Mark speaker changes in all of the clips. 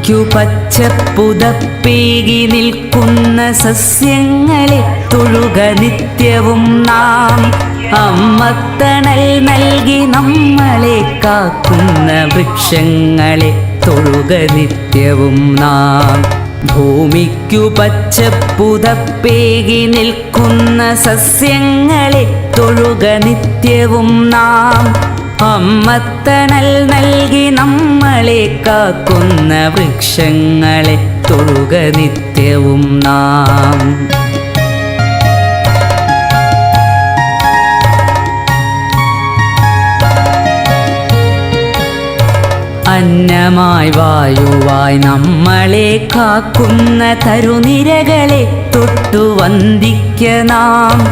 Speaker 1: ഭൂമിക്കു പച്ചപ്പുതപ്പേകി നിൽക്കുന്ന സസ്യങ്ങളെ തൊഴുക നിത്യവും നാം. അമ്മത്തണൽ നൽകി നമ്മളെ കാക്കുന്ന വൃക്ഷങ്ങളെ തൊഴുക നിത്യവും നാം. ഭൂമിക്കു പച്ചപ്പുതപ്പേകി നിൽക്കുന്ന സസ്യങ്ങളെ തൊഴുക നിത്യവും നാം. അമ്മത്തണൽ നൽകി നമ്മളെ കാക്കുന്ന വൃക്ഷങ്ങളെ തൊഴുക നിത്യവും നാം. അന്നമായി വായുവായി നമ്മളെ കാക്കുന്ന തരുനിരകളെ തൊട്ടു വന്ദിക്ക നാം.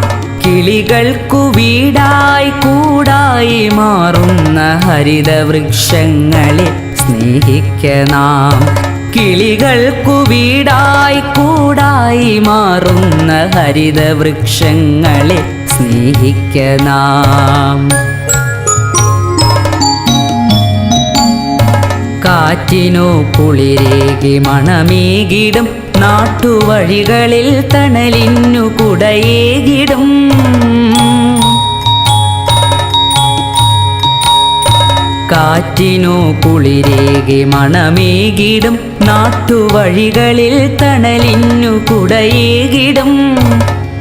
Speaker 1: കിളികൾക്കു വീടായി കൂടായി മാറുന്ന ഹരിതവൃക്ഷങ്ങളെ സ്നേഹിക്ക നാം. കിളികൾക്കു വീടായി കൂടായി മാറുന്ന ഹരിതവൃക്ഷങ്ങളെ സ്നേഹിക്ക നാം. കാറ്റിനു കുളിരേകി മണമേകിടും നാട്ടുവഴികളിൽ തണലിനു കുടയേകിടും. കാറ്റിനു കുളിരേകി മണമേകിടും നാട്ടുവഴികളിൽ തണലിനു കുടയേകിടും.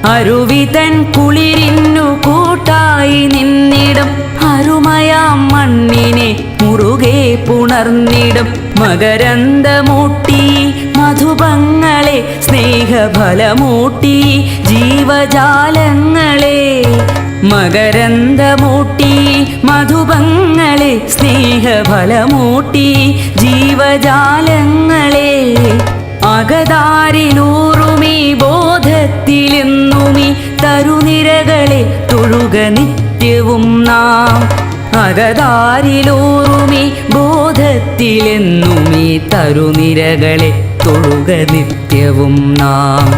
Speaker 1: അരുവിതൻ കുളിരിനു കൂട്ടായി നിന്നിടും. അരുമയാം മണ്ണിനെ മുറുകെ പുണർന്നിടും. മകരന്ദമൂട്ടി മധുപങ്ങളെ സ്നേഹഫലമൂട്ടി ജീവജാലങ്ങളെ. മകരന്ദമൂട്ടി മധുപങ്ങളെ സ്നേഹഫലമൂട്ടി ജീവജാലങ്ങളെ. അകതാരിലൂറുമീ ബോധത്തിലെന്നുമീ തരുനിരകളെ തൊഴുക നിത്യവും നാം. അകതാരിലൂറുമീ ബോധത്തിലെന്നുമീ തരുനിരകളെ തൊഴുക നിത്യവും നാം.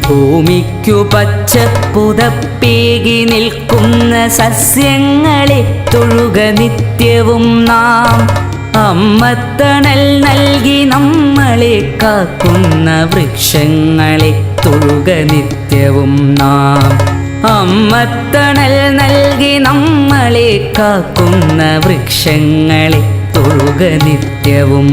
Speaker 1: ഭൂമിക്കു പച്ചപ്പുതപ്പേകി നിൽക്കുന്ന സസ്യങ്ങളെ തൊഴുക നിത്യവും നാം. അമ്മത്തണൽ നൽകി നമ്മളെ കാക്കുന്ന വൃക്ഷങ്ങളെ തൊഴുക നിത്യവും നാം. അമ്മത്തണൽ നൽകി നമ്മളെ കാക്കുന്ന വൃക്ഷങ്ങളെ തൊഴുക നിത്യവും